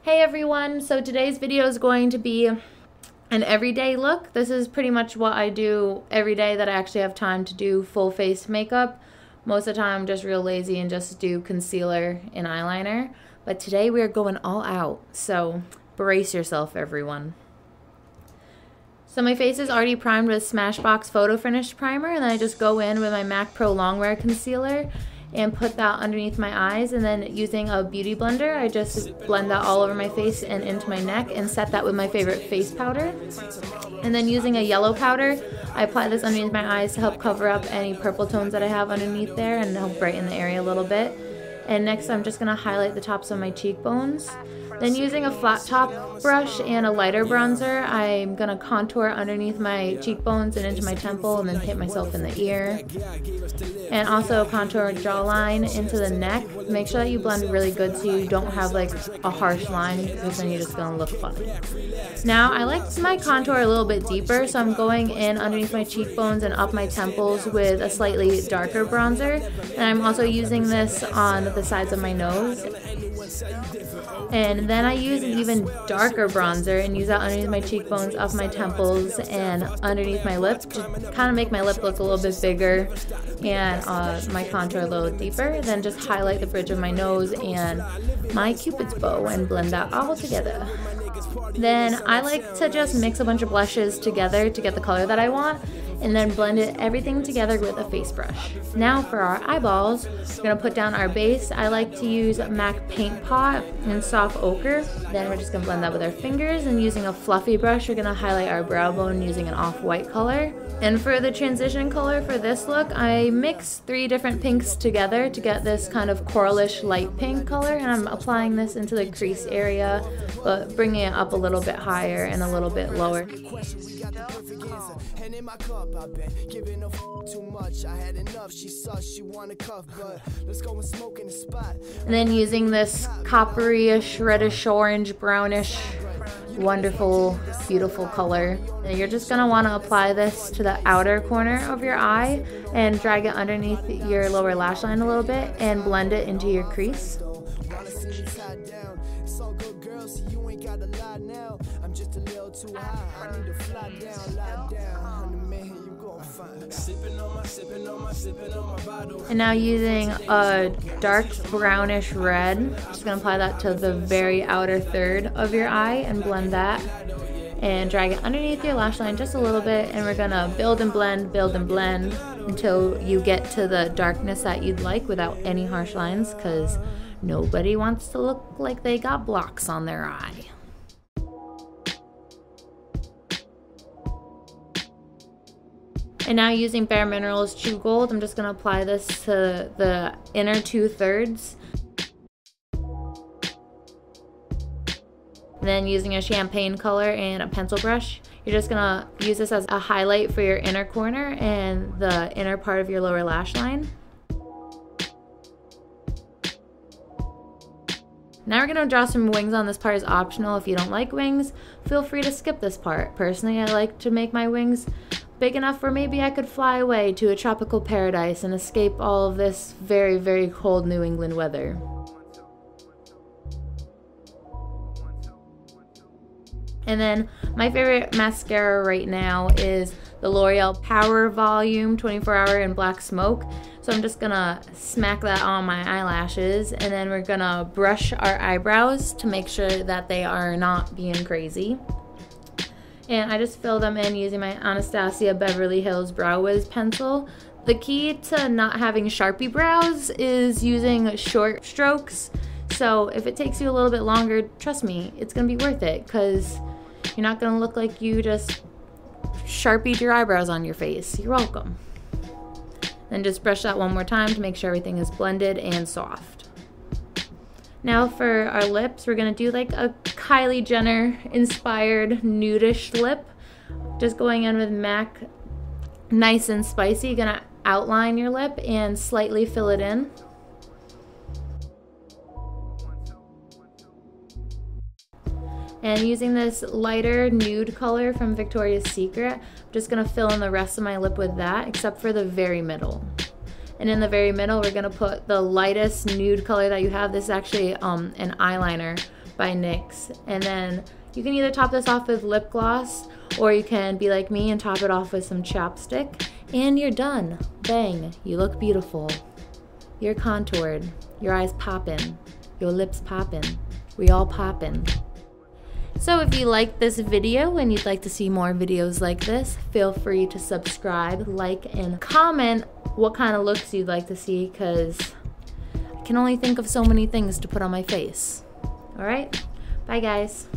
Hey everyone, so today's video is going to be an everyday look. This is pretty much what I do every day that I actually have time to do full face makeup. Most of the time I'm just real lazy and just do concealer and eyeliner. But today we are going all out, so brace yourself everyone. So my face is already primed with Smashbox Photo Finish Primer, and then I just go in with my MAC Pro Longwear Concealer and put that underneath my eyes, and then using a beauty blender I just blend that all over my face and into my neck and set that with my favorite face powder. And then using a yellow powder I apply this underneath my eyes to help cover up any purple tones that I have underneath there and help brighten the area a little bit. And next I'm just going to highlight the tops of my cheekbones. Then using a flat top brush and a lighter bronzer, I'm going to contour underneath my cheekbones and into my temple and then hit myself in the ear. And also contour jawline into the neck. Make sure that you blend really good so you don't have like a harsh line, because then you're just going to look funny. Now I like my contour a little bit deeper, so I'm going in underneath my cheekbones and up my temples with a slightly darker bronzer. And I'm also using this on the sides of my nose. And then I use an even darker bronzer and use that underneath my cheekbones, up my temples, and underneath my lip to kind of make my lip look a little bit bigger and my contour a little deeper. Then just highlight the bridge of my nose and my Cupid's bow and blend that all together. Then I like to just mix a bunch of blushes together to get the color that I want, and then blend everything together with a face brush. Now for our eyeballs, we're going to put down our base. I like to use MAC Paint Pot in soft ochre. Then we're just going to blend that with our fingers, and using a fluffy brush we're going to highlight our brow bone using an off-white color. And for the transition color for this look, I mix 3 different pinks together to get this kind of coralish light pink color, and I'm applying this into the crease area, but bringing it up a little bit higher and a little bit lower. And then using this coppery-ish, reddish orange, brownish, wonderful, beautiful color. And you're just going to want to apply this to the outer corner of your eye and drag it underneath your lower lash line a little bit and blend it into your crease. And now using a dark brownish red, just going to apply that to the very outer third of your eye and blend that and drag it underneath your lash line just a little bit, and we're going to build and blend until you get to the darkness that you'd like without any harsh lines, because nobody wants to look like they got blocks on their eye. And now using Bare Minerals True Gold, I'm just going to apply this to the inner 2/3. Then using a champagne color and a pencil brush, you're just going to use this as a highlight for your inner corner and the inner part of your lower lash line. Now we're going to draw some wings on. This part is optional. If you don't like wings, feel free to skip this part. Personally, I like to make my wings big enough where maybe I could fly away to a tropical paradise and escape all of this very, very cold New England weather. And then my favorite mascara right now is the L'Oreal Power Volume 24-Hour in Black Smoke. So I'm just gonna smack that on my eyelashes, and then we're gonna brush our eyebrows to make sure that they are not being crazy. And I just fill them in using my Anastasia Beverly Hills Brow Wiz pencil. The key to not having Sharpie brows is using short strokes. So if it takes you a little bit longer, trust me, it's gonna be worth it, because you're not gonna look like you just Sharpied your eyebrows on your face. You're welcome. Then just brush that one more time to make sure everything is blended and soft. Now for our lips, we're gonna do like a Kylie Jenner inspired nudish lip. Just going in with MAC Nice and Spicy. You're gonna outline your lip and slightly fill it in. And using this lighter nude color from Victoria's Secret, I'm just gonna fill in the rest of my lip with that, except for the very middle. And in the very middle, we're gonna put the lightest nude color that you have. This is actually an eyeliner by NYX. And then you can either top this off with lip gloss, or you can be like me and top it off with some chapstick, and you're done. Bang, you look beautiful. You're contoured, your eyes poppin', your lips poppin', we all poppin'. So if you like this video and you'd like to see more videos like this, feel free to subscribe, like, and comment what kind of looks you'd like to see, because I can only think of so many things to put on my face. Alright, bye guys.